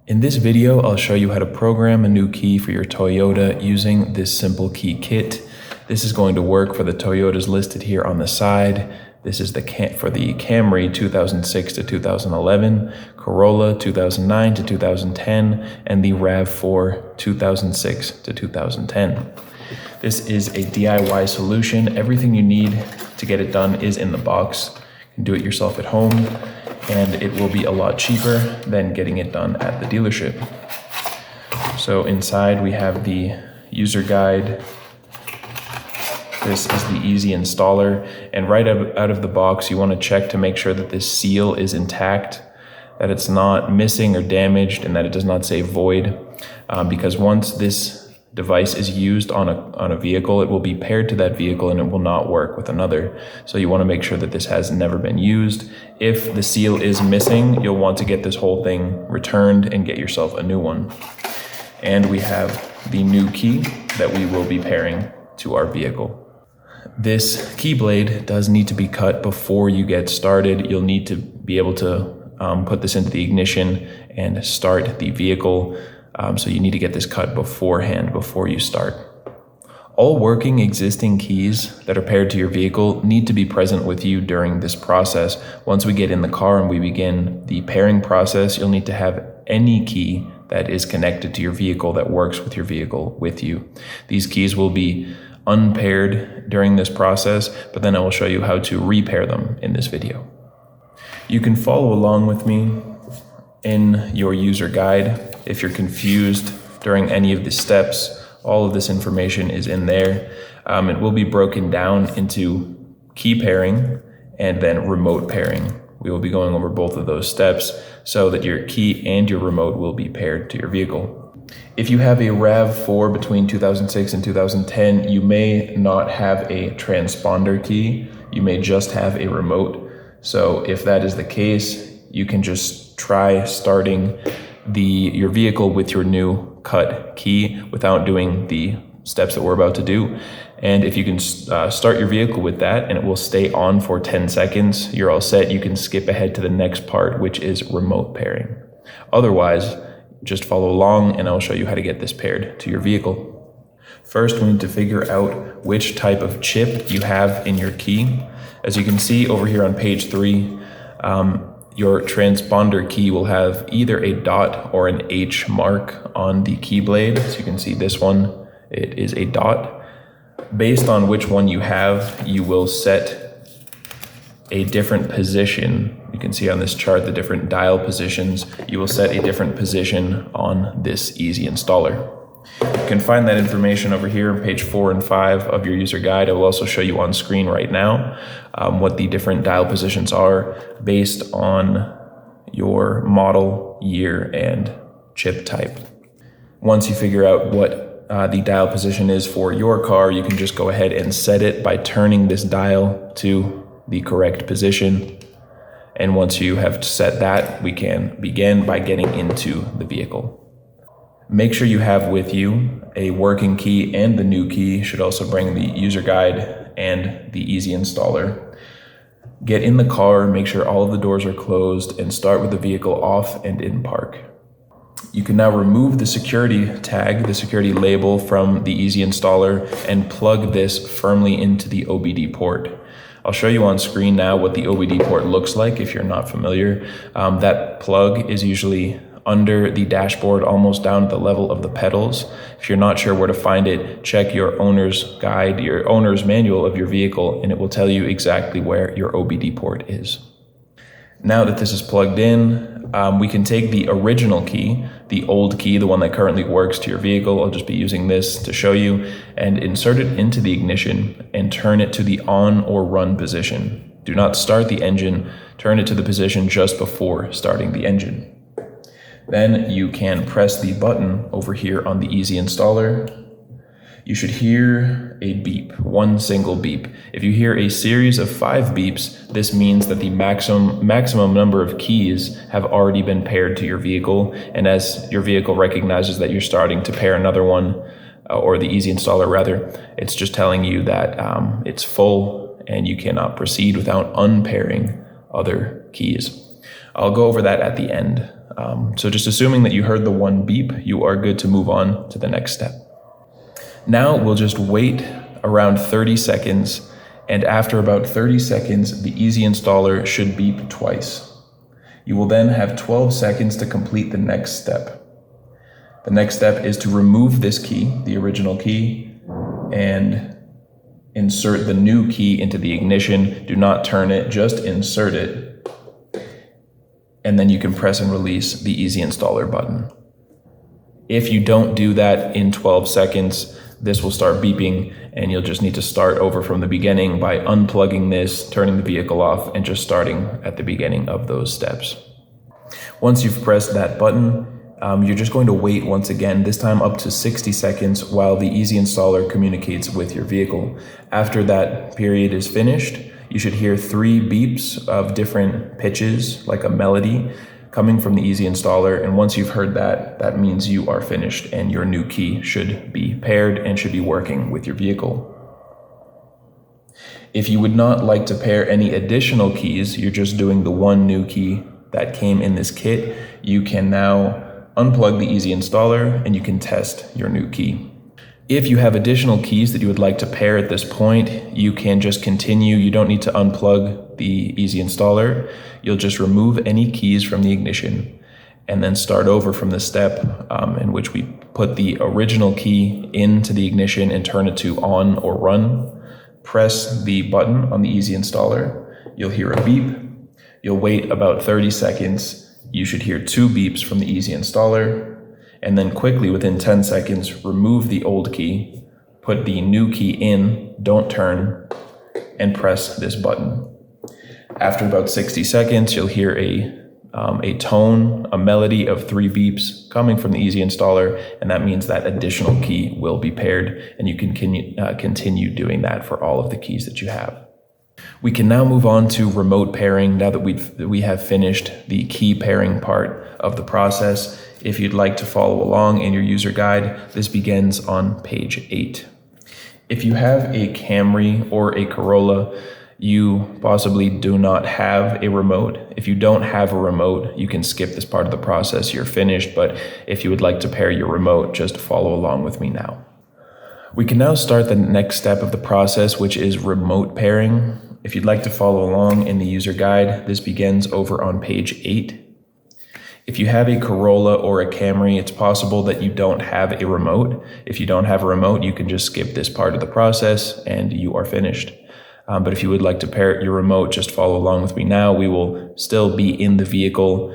In this video, I'll show you how to program a new key for your Toyota using this simple key kit. This is going to work for the Toyotas listed here on the side. This is for the Camry 2006 to 2011, Corolla 2009 to 2010, and the Rav4 2006 to 2010. This is a DIY solution. Everything you need to get it done is in the box. You can do it yourself at home, and it will be a lot cheaper than getting it done at the dealership. So inside we have the user guide. This is the easy installer, and right out of the box you want to check to make sure that this seal is intact, that it's not missing or damaged, and that it does not say void, because once this device is used on a vehicle, it will be paired to that vehicle and it will not work with another. So you want to make sure that this has never been used. If the seal is missing, you'll want to get this whole thing returned and get yourself a new one. And we have the new key that we will be pairing to our vehicle. This key blade does need to be cut before you get started. You'll need to be able to put this into the ignition and start the vehicle. So you need to get this cut beforehand before you start. All working existing keys that are paired to your vehicle need to be present with you during this process. Once we get in the car and we begin the pairing process, you'll need to have any key that is connected to your vehicle that works with your vehicle with you. These keys will be unpaired during this process, but then I will show you how to repair them in this video. You can follow along with me in your user guide. If you're confused during any of the steps, all of this information is in there. It will be broken down into key pairing and then remote pairing. We will be going over both of those steps so that your key and your remote will be paired to your vehicle. If you have a Rav4 between 2006 and 2010, you may not have a transponder key. You may just have a remote. So if that is the case, you can just try starting your vehicle with your new cut key without doing the steps that we're about to do. And if you can start your vehicle with that and it will stay on for 10 seconds, you're all set. You can skip ahead to the next part, which is remote pairing. Otherwise, just follow along and I'll show you how to get this paired to your vehicle. First, we need to figure out which type of chip you have in your key. As you can see over here on page 3, your transponder key will have either a dot or an H mark on the key blade. So you can see this one, it is a dot. Based on which one you have, you will set a different position. You can see on this chart the different dial positions. You will set a different position on this easy installer. You can find that information over here on page 4 and 5 of your user guide. I will also show you on screen right now what the different dial positions are based on your model, year, and chip type. Once you figure out what the dial position is for your car, you can just go ahead and set it by turning this dial to the correct position. And once you have set that, we can begin by getting into the vehicle. Make sure you have with you a working key, and the new key. You should also bring the user guide and the easy installer. Get in the car, make sure all of the doors are closed, and start with the vehicle off and in park. You can now remove the security tag, the security label from the easy installer, and plug this firmly into the OBD port. I'll show you on screen now what the OBD port looks like if you're not familiar. That plug is usually under the dashboard, almost down at the level of the pedals. If you're not sure where to find it, check your owner's guide, your owner's manual of your vehicle, and it will tell you exactly where your OBD port is. Now that this is plugged in, we can take the original key, the old key, the one that currently works to your vehicle. I'll just be using this to show you, and insert it into the ignition and turn it to the on or run position. Do not start the engine, turn it to the position just before starting the engine. Then you can press the button over here on the easy installer. You should hear a beep, one single beep. If you hear a series of 5 beeps, this means that the maximum number of keys have already been paired to your vehicle. And as your vehicle recognizes that you're starting to pair another one, or the easy installer rather, it's just telling you that it's full and you cannot proceed without unpairing other keys. I'll go over that at the end So just assuming that you heard the one beep, you are good to move on to the next step. Now we'll just wait around 30 seconds, and after about 30 seconds, the Easy Installer should beep twice. You will then have 12 seconds to complete the next step. The next step is to remove this key, the original key, and insert the new key into the ignition. Do not turn it, just insert it. And then you can press and release the Easy Installer button. If you don't do that in 12 seconds, this will start beeping and you'll just need to start over from the beginning by unplugging this, turning the vehicle off, and just starting at the beginning of those steps. Once you've pressed that button, you're just going to wait once again, this time up to 60 seconds while the Easy Installer communicates with your vehicle. After that period is finished, you should hear 3 beeps of different pitches, like a melody, coming from the Easy Installer, and once you've heard that, that means you are finished and your new key should be paired and should be working with your vehicle. If you would not like to pair any additional keys, you're just doing the one new key that came in this kit, you can now unplug the Easy Installer and you can test your new key. If you have additional keys that you would like to pair at this point, you can just continue. You don't need to unplug the Easy Installer. You'll just remove any keys from the ignition and then start over from the step in which we put the original key into the ignition and turn it to on or run. Press the button on the Easy Installer. You'll hear a beep. You'll wait about 30 seconds. You should hear 2 beeps from the Easy Installer. And then quickly, within 10 seconds, remove the old key, put the new key in, don't turn, and press this button. After about 60 seconds, you'll hear a tone, a melody of 3 beeps coming from the Easy Installer, and that means that additional key will be paired, and you can continue doing that for all of the keys that you have. We can now move on to remote pairing now that we have finished the key pairing part of the process. If you'd like to follow along in your user guide, this begins on page 8. If you have a Camry or a Corolla, you possibly do not have a remote. If you don't have a remote, you can skip this part of the process, you're finished, but if you would like to pair your remote, just follow along with me now. We can now start the next step of the process, which is remote pairing. If you'd like to follow along in the user guide, this begins over on page 8. If you have a Corolla or a Camry, it's possible that you don't have a remote. If you don't have a remote, you can just skip this part of the process and you are finished. But if you would like to pair your remote, just follow along with me now. We will still be in the vehicle.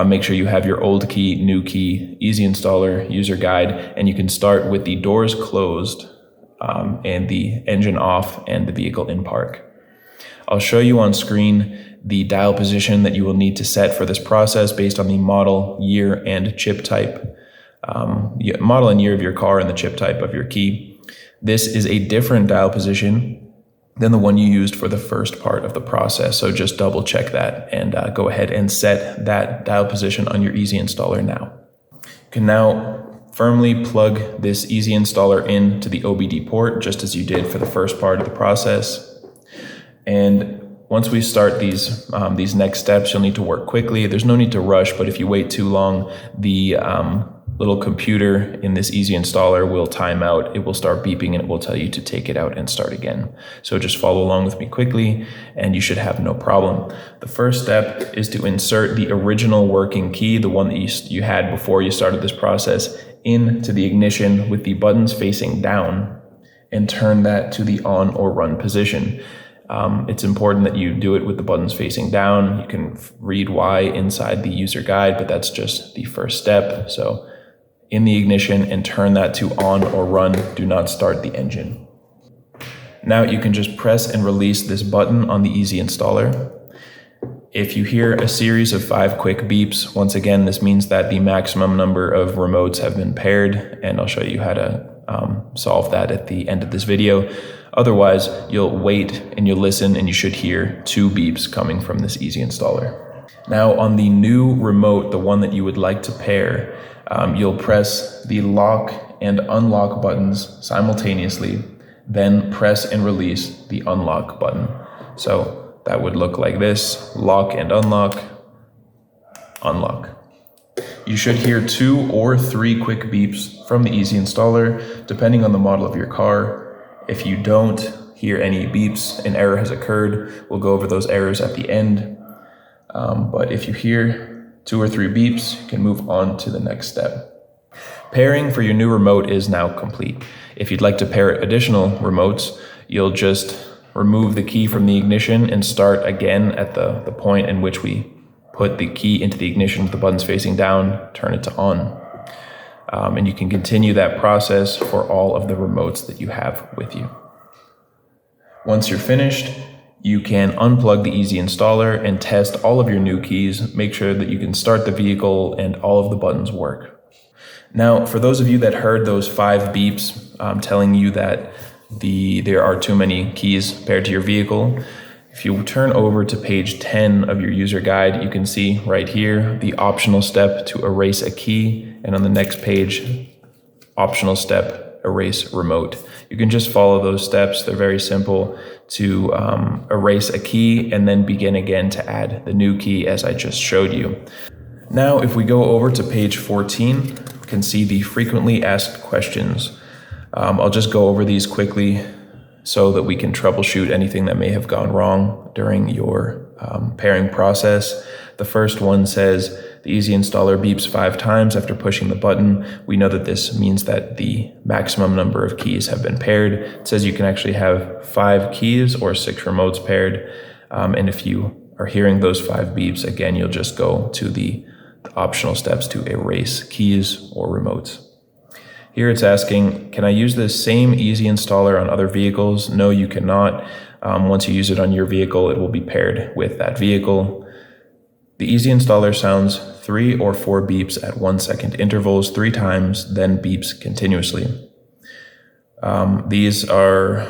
Make sure you have your old key, new key, Easy Installer, user guide, and you can start with the doors closed and the engine off and the vehicle in park. I'll show you on screen the dial position that you will need to set for this process based on the model, year, and chip type. Model and year of your car and the chip type of your key. This is a different dial position than the one you used for the first part of the process, so just double check that and go ahead and set that dial position on your Easy Installer now. You can now firmly plug this Easy Installer into the OBD port, just as you did for the first part of the process. And once we start these next steps, you'll need to work quickly. There's no need to rush, but if you wait too long, the little computer in this Easy Installer will time out. It will start beeping and it will tell you to take it out and start again. So just follow along with me quickly and you should have no problem. The first step is to insert the original working key, the one that you had before you started this process, into the ignition with the buttons facing down and turn that to the on or run position. It's important that you do it with the buttons facing down. You can read why inside the user guide, but that's just the first step. So in the ignition and turn that to on or run. Do not start the engine. Now you can just press and release this button on the Easy Installer. If you hear a series of 5 quick beeps, once again, this means that the maximum number of remotes have been paired, and I'll show you how to solve that at the end of this video. Otherwise, you'll wait and you'll listen and you should hear 2 beeps coming from this Easy Installer. Now on the new remote, the one that you would like to pair, you'll press the lock and unlock buttons simultaneously, then press and release the unlock button. So that would look like this: lock and unlock, unlock. You should hear 2 or 3 quick beeps from the Easy Installer, depending on the model of your car. If you don't hear any beeps, an error has occurred. We'll go over those errors at the end. But if you hear 2 or 3 beeps, you can move on to the next step. Pairing for your new remote is now complete. If you'd like to pair additional remotes, you'll just remove the key from the ignition and start again at the point in which we put the key into the ignition with the buttons facing down, turn it to on. And you can continue that process for all of the remotes that you have with you. Once you're finished, you can unplug the Easy Installer and test all of your new keys. Make sure that you can start the vehicle and all of the buttons work. Now, for those of you that heard those 5 beeps telling you that there are too many keys paired to your vehicle, if you turn over to page 10 of your user guide, you can see right here the optional step to erase a key, and on the next page, optional step, erase remote. You can just follow those steps. They're very simple to erase a key and then begin again to add the new key as I just showed you. Now, if we go over to page 14, you can see the frequently asked questions. I'll just go over these quickly so that we can troubleshoot anything that may have gone wrong during your pairing process. The first one says, the Easy Installer beeps 5 times after pushing the button. We know that this means that the maximum number of keys have been paired. It says you can actually have 5 keys or 6 remotes paired. And if you are hearing those 5 beeps, again, you'll just go to the optional steps to erase keys or remotes. Here it's asking, can I use this same Easy Installer on other vehicles? No, you cannot. Once you use it on your vehicle, it will be paired with that vehicle. The Easy Installer sounds 3 or 4 beeps at 1-second intervals 3 times, then beeps continuously. These are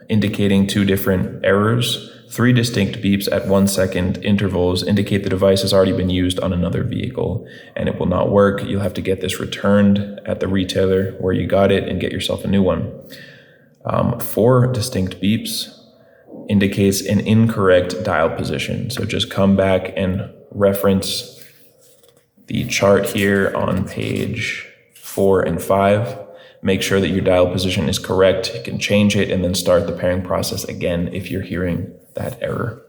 indicating 2 different errors. 3 distinct beeps at 1-second intervals indicate the device has already been used on another vehicle and it will not work. You'll have to get this returned at the retailer where you got it and get yourself a new one. 4 distinct beeps indicates an incorrect dial position. So just come back and reference the chart here on page 4 and 5. Make sure that your dial position is correct. You can change it and then start the pairing process again if you're hearing that error.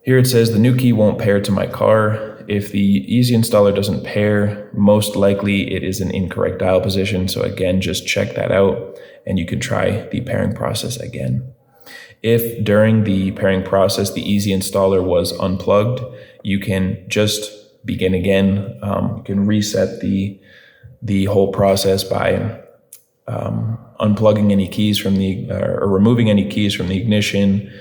Here it says the new key won't pair to my car. If the Easy Installer doesn't pair, most likely it is an incorrect dial position. So again, just check that out and you can try the pairing process again. If during the pairing process, the Easy Installer was unplugged, you can just begin again. You can reset the whole process by unplugging any keys from or removing any keys from the ignition,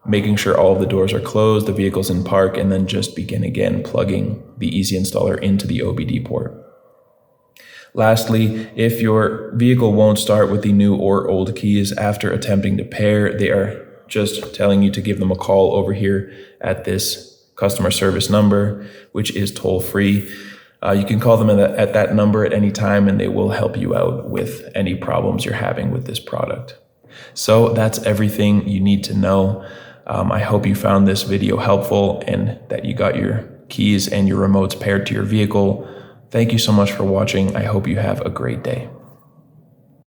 making sure all of the doors are closed, the vehicle's in park, and then just begin again plugging the Easy Installer into the OBD port. Lastly, if your vehicle won't start with the new or old keys after attempting to pair, they are just telling you to give them a call over here at this customer service number, which is toll-free. You can call them at that number at any time and they will help you out with any problems you're having with this product. So that's everything you need to know. I hope you found this video helpful and that you got your keys and your remotes paired to your vehicle. Thank you so much for watching. I hope you have a great day.